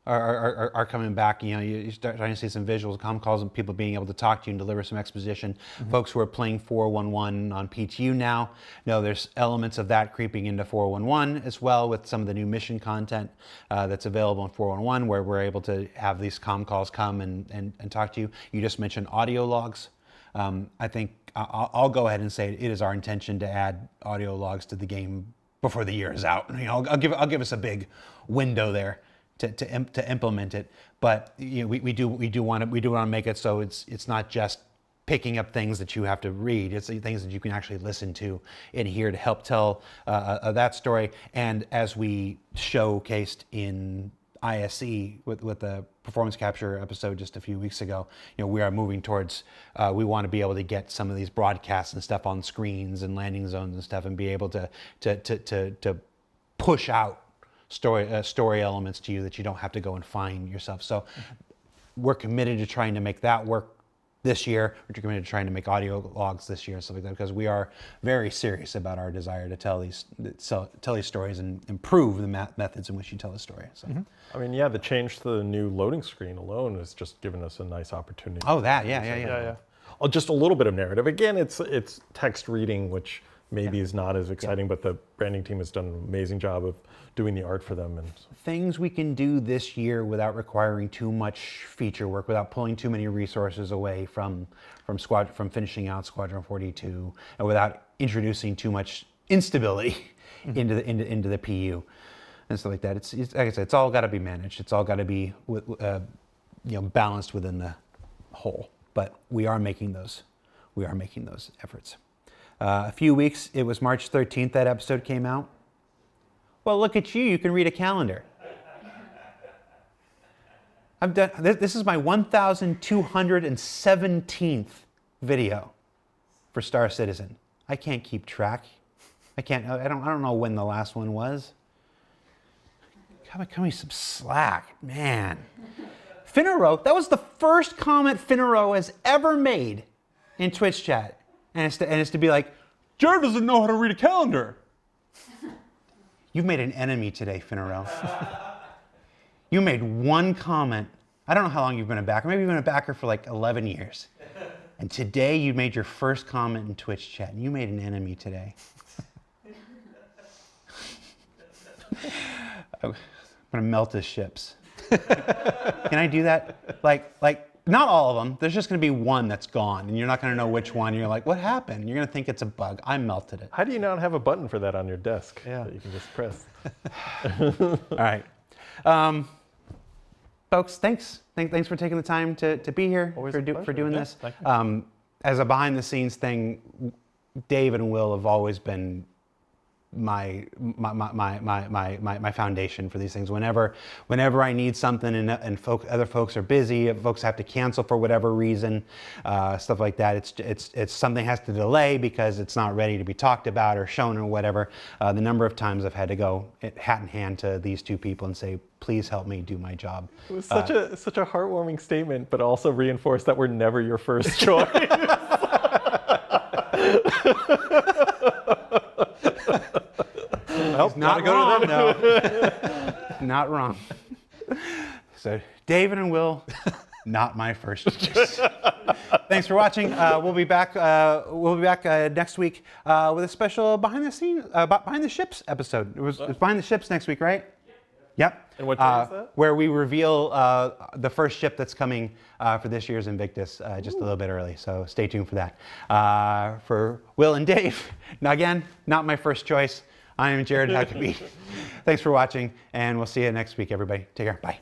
are coming back. You know, you're starting to see some visuals, comm calls, and people being able to talk to you and deliver some exposition. Folks who are playing 411 on PTU now, there's elements of that creeping into 411 as well, with some of the new mission content that's available in 411, where we're able to have these comm calls come and talk to you. You just mentioned audio logs. I think I'll go ahead and say it is our intention to add audio logs to the game before the year is out. I'll give us a big window there to implement it, but we do want to make it so it's not just picking up things that you have to read. It's things that you can actually listen to and hear to help tell that story. And as we showcased in ISE with the performance capture episode just a few weeks ago, we are moving towards, we want to be able to get some of these broadcasts and stuff on screens and landing zones and stuff, and be able to push out story elements to you that you don't have to go and find yourself. So we're committed to trying to make that work this year. We're committed to trying to make audio logs this year and stuff like that, because we are very serious about our desire to tell these stories and improve the methods in which you tell a story. So. I mean, yeah, the change to the new loading screen alone has just given us a nice opportunity. Oh, that, yeah. Oh, just a little bit of narrative. Again, it's text reading, which maybe is not as exciting, but the branding team has done an amazing job of doing the art for them. And things we can do this year without requiring too much feature work, without pulling too many resources away from finishing out Squadron 42, and without introducing too much instability into the PU and stuff like that. It's like I said, it's all got to be managed. It's all got to be balanced within the whole. But we are making those efforts. A few weeks, it was March 13th that episode came out. Well, look at you, you can read a calendar. I've done, this is my 1,217th video for Star Citizen. I can't keep track. I don't know when the last one was. Cut me some slack, man. Finaro, that was the first comment Finaro has ever made in Twitch chat. And it's to be like, Jared doesn't know how to read a calendar. You've made an enemy today, Finaro. You made one comment. I don't know how long you've been a backer. Maybe you've been a backer for like 11 years. And today you made your first comment in Twitch chat. You made an enemy today. I'm gonna melt his ships. Can I do that? Like, not all of them. There's just going to be one that's gone, and you're not going to know which one. You're like, what happened? You're going to think it's a bug. I melted it. how do you not have a button for that on your desk that you can just press? All right. Folks, thanks for taking the time to be here, for doing this. As a behind-the-scenes thing, Dave and Will have always been my foundation for these things. Whenever I need something and other folks are busy, if folks have to cancel for whatever reason, stuff like that. It's something has to delay because it's not ready to be talked about or shown or whatever. The number of times I've had to go hat in hand to these two people and say, please help me do my job. It was such a heartwarming statement, but also reinforced that we're never your first choice. He's not wrong, though. Not wrong. So, David and Will, not my first choice. Thanks for watching. We'll be back. Next week with a special behind the ships episode. It was behind the ships next week, right? Yep. And what day is that? Where we reveal the first ship that's coming for this year's Invictus just a little bit early. So stay tuned for that. For Will and Dave, now again, not my first choice. I am Jared Huckabee. Thanks for watching, and we'll see you next week, everybody. Take care. Bye.